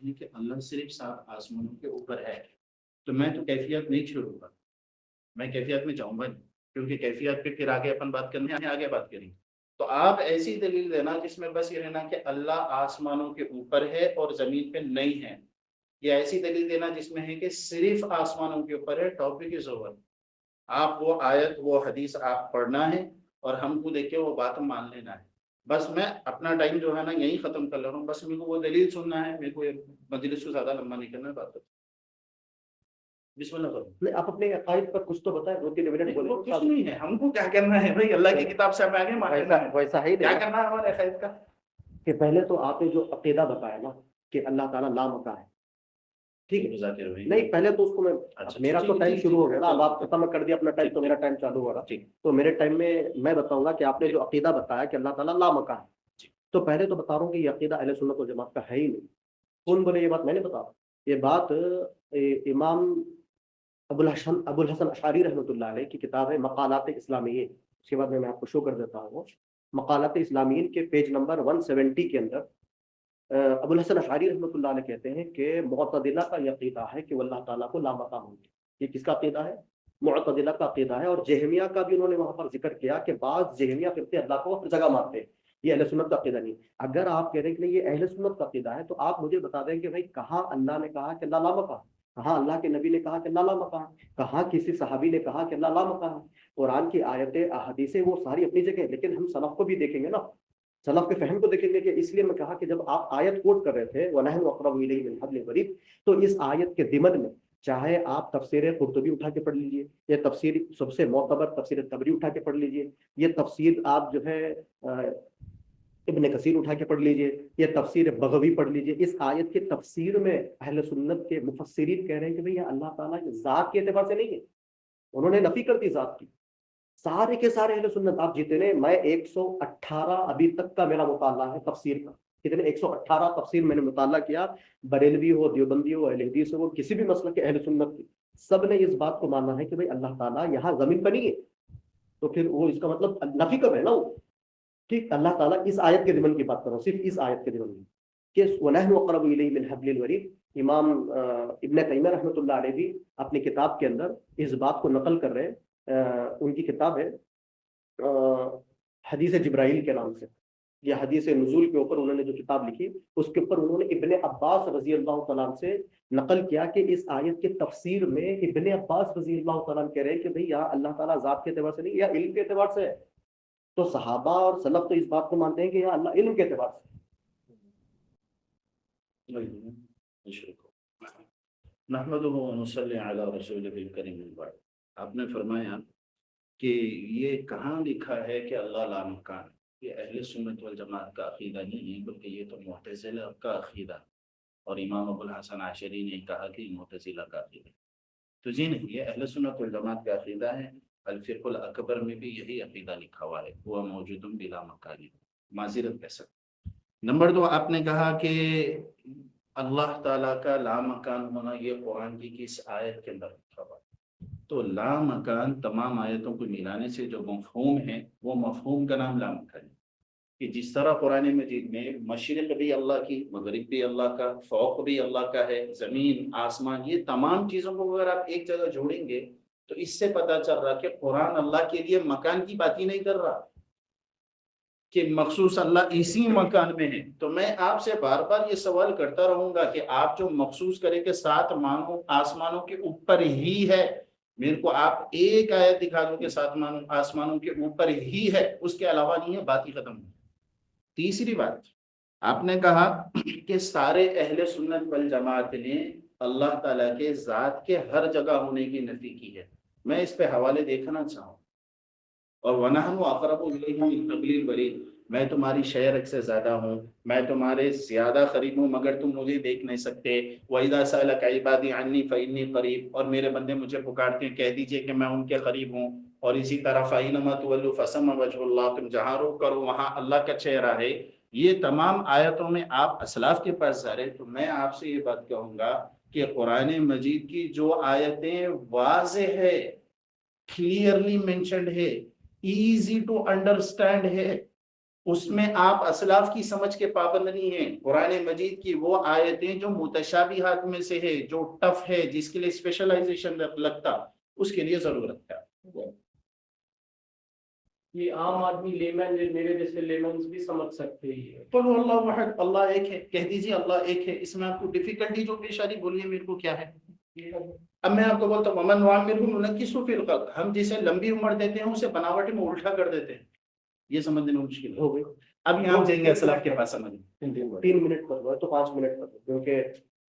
ہے کہ اللہ صرف 7 آسمانوں کے اوپر ہے، تو میں تو کیفیت نہیں چھوڑوں گا، میں کیفیت میں جاؤں گا نہیں، کیونکہ کیفیت پہ پھر آگے اپن بات کرنے ہیں، آگے بات کریں گے۔ تو آپ ایسی دلیل دینا جس میں بس یہ رہنا کہ اللہ آسمانوں کے اوپر ہے اور زمین پہ نہیں ہے، یا ایسی دلیل دینا جس میں ہے کہ صرف آسمانوں کے اوپر ہے، ٹاپک از اوور۔ آپ وہ آیت وہ حدیث آپ پڑھنا ہے اور ہم کو دیکھ کے وہ بات مان لینا ہے۔ بس میں اپنا ٹائم جو ہے نا یہی ختم کر لے رہا ہوں، بس میرے کو وہ دلیل سننا ہے، میرے کو یہ مجلس کو زیادہ لمبا نہیں کرنا ہے، بات بسم اللہ کرو۔ نہیں، آپ اپنے عقائد پر کچھ تو بتائیں، 2-3 منٹ بولیں۔ وہ کچھ نہیں ہے، ہم کو کیا کرنا ہے بھائی، اللہ کی کتاب سے ہم آگے ماننا ہے، ویسا ہی کیا نہیں کرنا ہے ہمارے عقائد کا؟ کہ پہلے تو آپ نے جو عقیدہ بتایا نا کہ اللہ تعالیٰ لامکاں ہے، ٹھیک ہے؟ ذاکر بھائی نہیں، پہلے تو اس کو میں میرا تو ٹائم شروع ہو گیا نا، اب آپ ختم کر دیا اپنا ٹائم تو میرا ٹائم چالو ہو رہا، تو میرے ٹائم میں بتاؤں گا کہ آپ نے جو عقیدہ بتایا کہ اللہ تعالیٰ لامکاں ہے، تو پہلے تو بتا رہا ہوں کہ یہ عقیدہ اہل سنت والجماعت کا ہے ہی نہیں۔ کون بولے یہ بات؟ میں نے بتا، یہ بات امام ابو الحسن اشعری رحمۃ اللہ علیہ کی کتاب ہے مقالات اسلامیین، اس کے بعد میں آپ کو شو کر دیتا ہوں۔ مقالات اسلامیین کے پیج نمبر 170 کے اندر ابو الحسن اشعری رحمۃ اللہ علیہ کہتے ہیں کہ معتزلہ کا یہ عقیدہ ہے کہ وہ اللہ تعالیٰ کو لامکاں ہوں گے۔ یہ کس کا عقیدہ ہے؟ معتزلہ کا عقیدہ ہے، اور جہمیہ کا بھی انہوں نے وہاں پر ذکر کیا کہ بعض جہمیہ فرقے اللہ کو ہر جگہ مانتے ہیں، یہ اہل سنت کا عقیدہ نہیں۔ اگر آپ کہہ رہے ہیں کہ نہیں یہ اہل سنت کا عقیدہ ہے، تو آپ مجھے بتا دیں کہ بھائی کہاں اللہ نے کہا کہ اللہ لامکاں، کہاں اللہ کے نبی نے کہا کہ اللہ لامکاں، کہاں کسی صحابی نے کہا کہ اللہ لامکاں ہے؟ قرآن کی آیتیں احادیثیں وہ ساری اپنی جگہ، لیکن ہم سلف کو بھی دیکھیں گے نا، سلف کے فہم کو دیکھیں گے، کہ اس لیے میں کہا کہ جب آپ آیت کوٹ کر رہے تھے وَنَحْنُ أَقْرَبُ إِلَيْهِ مِنْ حَبْلِ الْوَرِيدِ، تو اس آیت کے ضمن میں چاہے آپ تفسیر قرطبی اٹھا کے پڑھ لیجئے، یا تفسیر سب سے معتبر تفسیر طبری اٹھا کے پڑھ لیجئے، یہ تفسیر آپ جو ہے ابن کثیر اٹھا کے پڑھ لیجئے، یا تفسیر بغوی پڑھ لیجئے، اس آیت کی تفسیر میں اہل سنت کے مفسرین کہہ رہے ہیں کہ بھئی یہ اللہ تعالیٰ کی ذات کے اعتبار سے نہیں ہے، انہوں نے نفی کر دی ذات کی۔ سارے کے سارے اہل سنت، آپ جتنے، میں 118 ابھی تک کا میرا مطالعہ ہے تفسیر کا، کتنے 118 تفسیر میں نے مطالعہ کیا، بریلوی ہو، دیوبندی ہو، اہل حدیث ہو، کسی بھی مسلک کے اہل سنت کی، سب نے اس بات کو ماننا ہے کہ بھئی اللہ تعالیٰ یہاں زمین پر نہیں ہے، تو پھر وہ اس کا مطلب نفی کب ہے نا وہ، ٹھیک؟ اللہ تعالیٰ اس آیت کے ضمن کی بات کر رہا ہوں، صرف اس آیت کے ضمن کی کہ وَنَحْنُ أَقْرَبُ إِلَيْهِ مِنْ حَبْلِ الْوَرِيدِ۔ امام ابن تیمیہ رحمۃ اللہ علیہ بھی اپنی کتاب کے اندر اس بات کو نقل کر رہے ہیں، ان کی کتاب ہے حدیث جبرائیل کے نام سے، یا حدیث نزول کے اوپر انہوں نے جو کتاب لکھی، اس کے اوپر انہوں نے ابن عباس رضی اللہ تعالیٰ عنہ سے نقل کیا کہ اس آیت کے تفسیر میں ابن عباس رضی اللہ تعالیٰ عنہ کہہ رہے ہیں کہ بھئی یہاں اللہ تعالیٰ ذات کے اعتبار سے نہیں، یا علم کے اعتبار سے ہے، تو صحابہ اور سلف تو اس بات کو مانتے ہیں کہ یہاں اللہ علم کے اعتبار سے۔ نحمدہ ونصلی علی رسولہ الکریم البعد۔ آپ نے فرمایا کہ یہ کہاں لکھا ہے کہ اللہ لامکان، یہ اہل سنت والجماعت کا عقیدہ نہیں ہے، بلکہ یہ تو معتزلہ کا عقیدہ، اور امام ابو الحسن عشری نے کہا کہ معتزلہ کا عقیدہ، تو جی نہیں، یہ اہل سنت والجماعت کا عقیدہ ہے۔ الفرق الاکبر میں بھی یہی عقیدہ لکھا ہوا ہے، وہ موجود بلا مکان، معذرت کہہ سکتے۔ نمبر 2، آپ نے کہا کہ اللہ تعالیٰ کا لامکان ہونا یہ قرآن کی کس آیت کے اندر لکھا ہوا ہے؟ تو لامکان تمام آیتوں کو ملانے سے جو مفہوم ہے، وہ مفہوم کا نام لامکان ہے، کہ جس طرح قرآن مجید میں مشرق بھی اللہ کی، مغرب بھی اللہ کا، فوق بھی اللہ کا ہے، زمین آسمان، یہ تمام چیزوں کو اگر آپ ایک جگہ جوڑیں گے تو اس سے پتہ چل رہا کہ قرآن اللہ کے لیے مکان کی بات ہی نہیں کر رہا کہ مخصوص اللہ اسی مکان میں ہے۔ تو میں آپ سے بار بار یہ سوال کرتا رہوں گا کہ آپ جو مخصوص کریں کہ 7 آسمانوں کے اوپر ہی ہے، میرے کو آپ ایک آیت دکھا دو کہ 7 آسمانوں کے اوپر ہی ہے، اس کے علاوہ نہیں ہے، بات ہی ختم ہو۔ تیسری بات، آپ نے کہا کہ سارے اہل سنت والجماعت نے اللہ تعالیٰ کے ذات کے ہر جگہ ہونے کی نفی کی ہے۔ میں اس پہ حوالے دیکھنا چاہوں، اور وَنَحْنُ أَقْرَبُ إِلَيْهِ مِنْ حَبْلِ الْوَرِيدِ، میں تمہاری شہرک سے زیادہ ہوں، میں تمہارے زیادہ قریب ہوں، مگر تم مجھے دیکھ نہیں سکتے۔ وَإِذَا سَأَلَكَ عِبَادِي عَنِّي فَإِنِّي قَرِيبٌ، اور میرے بندے مجھے پکارتے ہیں، کہہ دیجئے کہ میں ان کے قریب ہوں۔ اور اسی طرح فَإِنَّمَا تُوَلُّوا فَثَمَّ وَجْهُ اللَّهِ، تم جہاں رخ کرو وہاں اللہ کا چہرہ ہے۔ یہ تمام آیتوں میں آپ اسلاف کے پاس جا رہے، تو میں آپ سے یہ بات کہوں گا کہ قرآن مجید کی جو آیتیں واضح ہے، کلیئرلی مینشنڈ ہے، ایزی ٹو انڈرسٹینڈ ہے، اس میں آپ اسلاف کی سمجھ کے پابند نہیں ہیں. قرآن مجید کی وہ آیتیں جو متشابہات میں سے ہے، جو ٹف ہے، جس کے لیے اسپیشلائزیشن لگتا، اس کے لیے ضرورت ہے. یہ عام آدمی لیمن، میرے جیسے لیمنز بھی سمجھ سکتے ہیں. قل اللہ احد، اللہ ایک ہے، کہہ دیجیے اللہ ایک ہے. اس میں آپ کو ڈیفیکلٹی جو پیش آ رہی، بولیے میرے کو کیا ہے. اب میں آپ کو بولتا ہوں ومن نعمرہ ننکسہ فی الخلق، ہم جسے لمبی عمر دیتے ہیں اسے بناوٹ میں الٹا کر دیتے ہیں. یہ سمجھنے میں مشکل ہو گئی. اب یہاں جائیں گے اسلاف کے پاس سمجھ. 3 منٹ پر تو 5 منٹ پر، کیونکہ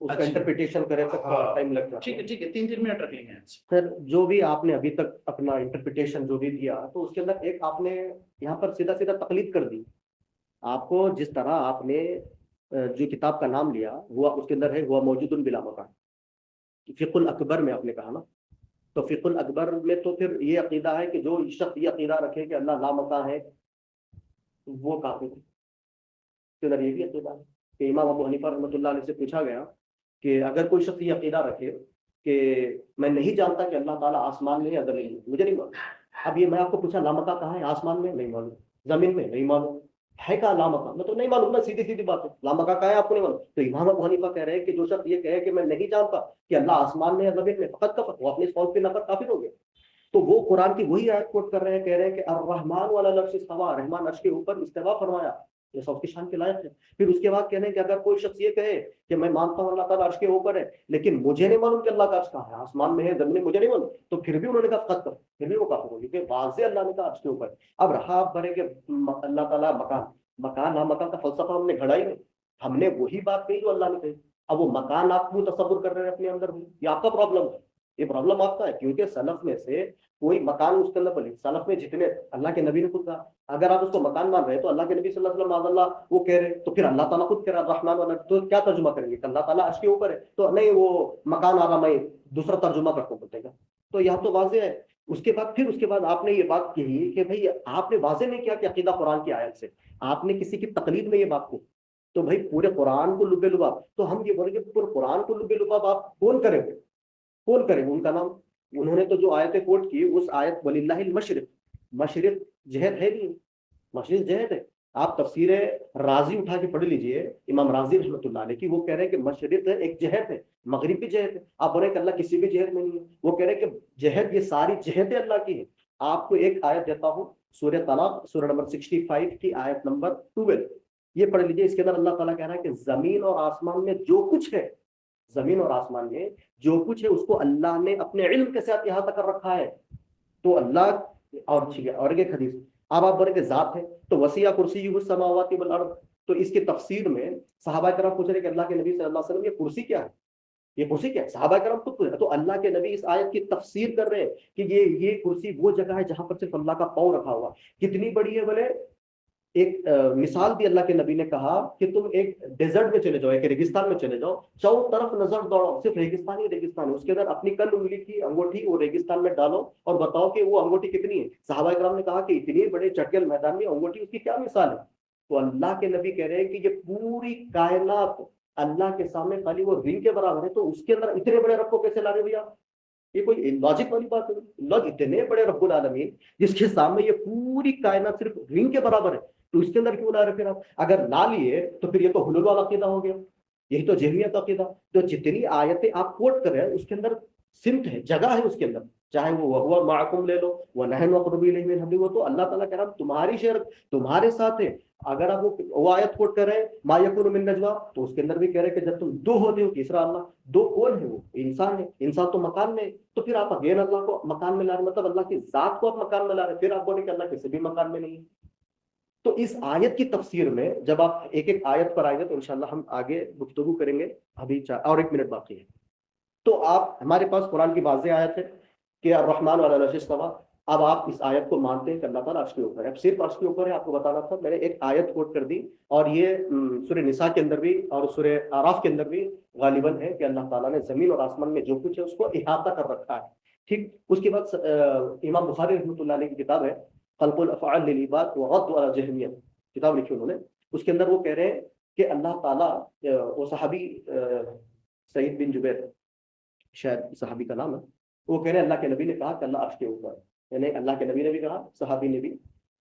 اس کا انٹرپریٹیشن کرے تک ٹائم لگتا ہے. ٹھیک ہے ٹھیک ہے، 3 منٹ رکھ لیں گے. سر جو بھی آپ نے ابھی تک اپنا انٹرپریٹیشن جو بھی دیا، تو اس کے اندر ایک آپ نے یہاں پر سیدھا سیدھا تقلید کر دی. آپ کو جس طرح آپ نے جو کتاب کا نام لیا ہوا اس کے اندر ہے ہوا موجود بلا مکان، فقہ الاکبر میں آپ نے کہا نا، تو فقہ الاکبر میں تو پھر یہ عقیدہ ہے کہ جو شخص یہ عقیدہ رکھے کہ اللہ لامکان ہے وہ کافر ہے. اس کے اندر یہ بھی عقیدہ ہے کہ امام ابو حنیفہ رحمۃ اللہ علیہ سے پوچھا گیا کہ اگر کوئی شخص یہ عقیدہ رکھے کہ میں نہیں جانتا کہ اللہ تعالیٰ آسمان میں ہے یا زمین میں، مجھے نہیں معلوم. اب یہ میں آپ کو پوچھا لامکان کہاں ہے؟ آسمان میں؟ نہیں معلوم. زمین میں؟ نہیں معلوم. ہے کہاں لامکان؟ میں تو نہیں معلوم نا، سیدھی سیدھی بات ہے. لامکان کہاں ہے آپ کو نہیں معلوم. تو امام ابو حنیفہ کہہ رہے ہیں کہ جو شخص یہ کہے کہ میں نہیں جانتا کہ اللہ آسمان میں یا زمین میں، فقط کفر، وہ اپنے اس قول پہ نفر کافر ہو گیا. تو وہ قرآن کی وہی آیت کوٹ کر رہے ہیں، کہہ رہے ہیں کہ الرحمن علی العرش استویٰ، رحمان عرش کے اوپر استوا فرمایا، یہ سب کی شان کے لائق ہے. پھر اس کے بعد کہنے ہیں کہ اگر کوئی شخص یہ کہے کہ میں مانتا ہوں اللہ تعالیٰ عرش کے اوپر ہے لیکن مجھے نہیں معلوم کہ اللہ کا عرش کہاں ہے، آسمان میں ہے زمین میں، مجھے نہیں معلوم، تو پھر بھی انہوں نے کہا فقط کفر، پھر بھی وہ کافر ہوگی کہ واضح اللہ نے کہا عرش کے اوپر. اب رہا آپ بھرے کہ اللہ تعالیٰ مکان مکان کا فلسفہ ہم نے گھڑا ہی نہیں، ہم نے وہی بات کہی جو اللہ نے کہی. اب وہ مکان آپ کو تصور کر رہے ہیں اپنے اندر، یہ آپ کا پرابلم ہے. یہ پرابلم آپ کا ہے، کیونکہ سلف میں سے کوئی مکان اس کے اندر بنے. سلف میں جتنے اللہ کے نبی نے خود کہا، اگر آپ اس کو مکان مان رہے ہیں تو اللہ کے نبی صلی اللہ علیہ وسلم معاذ اللہ وہ کہہ رہے، تو پھر اللہ تعالیٰ خود کہہ رہا الرحمن والا، تو کیا ترجمہ کریں گے کہ اللہ تعالیٰ عرش کے اوپر ہے؟ تو نہیں وہ مکان آ رہا، میں دوسرا ترجمہ کرتا ہوں بولتے گا. تو یہاں تو واضح ہے. اس کے بعد آپ نے یہ بات کہی کہ بھائی آپ نے واضح نہیں کیا کہ عقیدہ قرآن کی آیت سے، آپ نے کسی کی تقلید میں یہ بات کو، تو بھائی پورے قرآن کو لبے لباب، تو ہم یہ بولیں گے پورے قرآن کو لبے لباب آپ کون کریں گے؟ کون کریں گے؟ ان کا نام، انہوں نے تو جو آیتیں کوٹ کی اس آیت وللہ المشرق، مشرق جہت ہے نہیں، مشرق جہت ہے. آپ تفسیر رازی اٹھا کے پڑھ لیجئے، امام رازی رحمۃ اللہ علیہ کی، وہ کہہ رہے ہیں کہ مشرق ہے ایک جہت ہے، مغرب بھی جہت ہے. آپ بولے کہ اللہ کسی بھی جہت میں نہیں ہے، وہ کہہ رہے ہیں کہ جہت یہ ساری جہتیں اللہ کی ہیں. آپ کو ایک آیت دیتا ہوں، سورہ طلاق سورہ نمبر 65 کی آیت نمبر 12، یہ پڑھ لیجئے. اس کے اندر اللہ تعالیٰ کہہ رہا ہے کہ زمین اور آسمان میں جو کچھ ہے، زمین اور آسمان میں جو کچھ ہے اس کو اللہ نے اپنے علم کے ساتھ احاطہ کر رکھا ہے. تو اللہ اور ایک حدیث، اب آپ بولے کہ ذات ہے تو وسیع کرسیہ السماوات والارض، تو اس کی تفسیر میں صحابہ کرام پوچھ رہے کہ اللہ کے نبی صلی اللہ علیہ وسلم یہ کرسی کیا ہے، یہ کرسی کیا ہے؟ صحابہ کرام خود پوچھ رہے. تو اللہ کے نبی اس آیت کی تفسیر کر رہے ہیں کہ یہ کرسی وہ جگہ ہے جہاں پر صرف اللہ کا پاؤں رکھا ہوا. کتنی بڑی ہے بولے، ایک مثال دی اللہ کے نبی نے کہا کہ تم ایک ڈیزرٹ میں چلے جاؤ، ایک ریگستان میں چلے جاؤ، چاروں طرف نظر دوڑاؤ، صرف ریگستان ہی ریگستان ہے، اس کے اندر اپنی کل انگلی کی انگوٹھی وہ ریگستان میں ڈالو اور بتاؤ کہ وہ انگوٹھی کتنی ہے. صحابہ کرام نے کہا کہ اتنی بڑے چٹگل میدان میں انگوٹھی اس کی کیا مثال ہے؟ تو اللہ کے نبی کہہ رہے ہیں کہ یہ پوری کائنات اللہ کے سامنے خالی وہ رنگ کے برابر ہے، تو اس کے اندر اتنے بڑے رب کو کیسے لا رہے بھیا؟ یہ کوئی لاجک والی بات ہے؟ لوگ اتنے بڑے رب العالمین جس کے سامنے یہ پوری کائنات صرف رنگ کے برابر ہے، تو اس کے اندر کیوں لا رہے؟ پھر آپ اگر لا لیے تو پھر یہ تو حلول والا عقیدہ ہو گیا، یہی تو جہمیت عقیدہ. تو جتنی آیتیں آپ کوٹ کر رہے ہیں اس کے اندر سمت ہے، جگہ ہے اس کے اندر، چاہے وہ وَهُوَ مَعَكُمْ لے لو، وَنَحْنُ أَقْرَبُ إِلَيْهِ مِنْ حَبْلِ، وہ تو اللہ تعالیٰ کہہ رہا تمہاری شرک تمہارے ساتھ ہے. اگر آپ وہ آیت کوٹ کر رہے ہیں ما یکون من نجوا، تو اس کے اندر بھی کہہ رہے ہیں کہ جب تم دو ہوتے ہو تیسرا اللہ. دو کون ہے؟ وہ انسان ہے، انسان تو مکان میں. تو پھر آپ اگین اللہ کو مکان میں لا رہے، مطلب اللہ کی ذات کو آپ مکان میں لا رہے، پھر آپ بولیں کہ اللہ کسی بھی مکان میں نہیں ہے. تو اس آیت کی تفسیر میں جب آپ ایک ایک آیت پر آئیں گے تو انشاءاللہ ہم آگے گفتگو کریں گے. ابھی اور 1 منٹ باقی ہے. تو آپ ہمارے پاس قرآن کی واضح آیت ہے کہ الرحمن علی العرش استویٰ. اب آپ اس آیت کو مانتے ہیں کہ اللہ تعالیٰ عرش کے اوپر ہے. اب صرف عرش کے اوپر ہے، آپ کو بتانا تھا. میں نے ایک آیت کوٹ کر دی، اور یہ سورہ نساء کے اندر بھی اور سورہ اعراف کے اندر بھی غالباً ہے کہ اللہ تعالیٰ نے زمین اور آسمان میں جو کچھ ہے اس کو احاطہ کر رکھا ہے. ٹھیک. اس کے بعد امام بخاری رحمۃ اللہ علیہ کی کتاب ہے خلق الافعال للعباد ورد علی الجہمیہ، کتاب لکھی انہوں نے. اس کے اندر وہ کہہ رہے ہیں کہ اللہ تعالیٰ، وہ صحابی سعید بن جبیر شاید صحابی کا نام ہے، وہ کہہ رہے ہیں اللہ کے نبی نے کہا کہ اللہ عرش کے اوپر ہے. یعنی اللہ کے نبی نے بھی کہا، صحابی نے بھی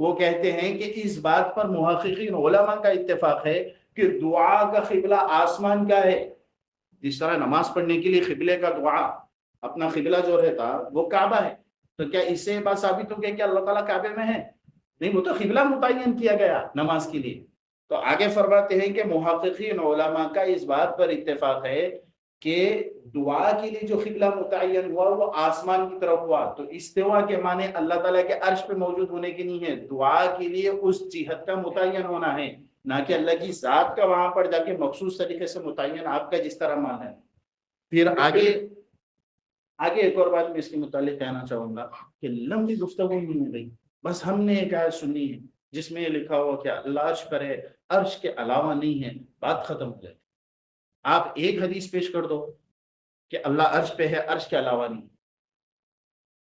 وہ کہتے ہیں کہ اس بات پر محققین علماء کا اتفاق ہے کہ دعا کا قبلہ آسمان کا ہے. جس طرح نماز پڑھنے کے لیے قبلے کا دعا اپنا قبلہ جو رہتا وہ کعبہ ہے، تو کیا اس سے بات ثابت ہو گیا کہ اللہ تعالیٰ کعبے میں ہے؟ نہیں، وہ تو قبلہ متعین کیا گیا نماز کے لیے. تو آگے فرماتے ہیں کہ محققین علماء کا اس بات پر اتفاق ہے کہ دعا کے لیے جو قبلہ متعین ہوا وہ آسمان کی طرف ہوا. تو استوا کے معنی اللہ تعالیٰ کے عرش پہ موجود ہونے کی نہیں ہے، دعا کے لیے اس جہت کا متعین ہونا ہے، نہ کہ اللہ کی ذات کا وہاں پر جا کے مخصوص طریقے سے متعین آپ کا جس طرح مانا ہے. پھر آگے ایک اور بات میں اس کے متعلق کہنا چاہوں گا کہ لمبی گفتگو نہیں ہے بھائی، بس ہم نے ایک آیت سنی ہے جس میں یہ لکھا ہوا کہ اللہ عرش پر ہے، عرش کے علاوہ نہیں ہے، بات ختم ہو جائے. آپ ایک حدیث پیش کر دو کہ اللہ عرش پہ ہے، عرش کے علاوہ نہیں.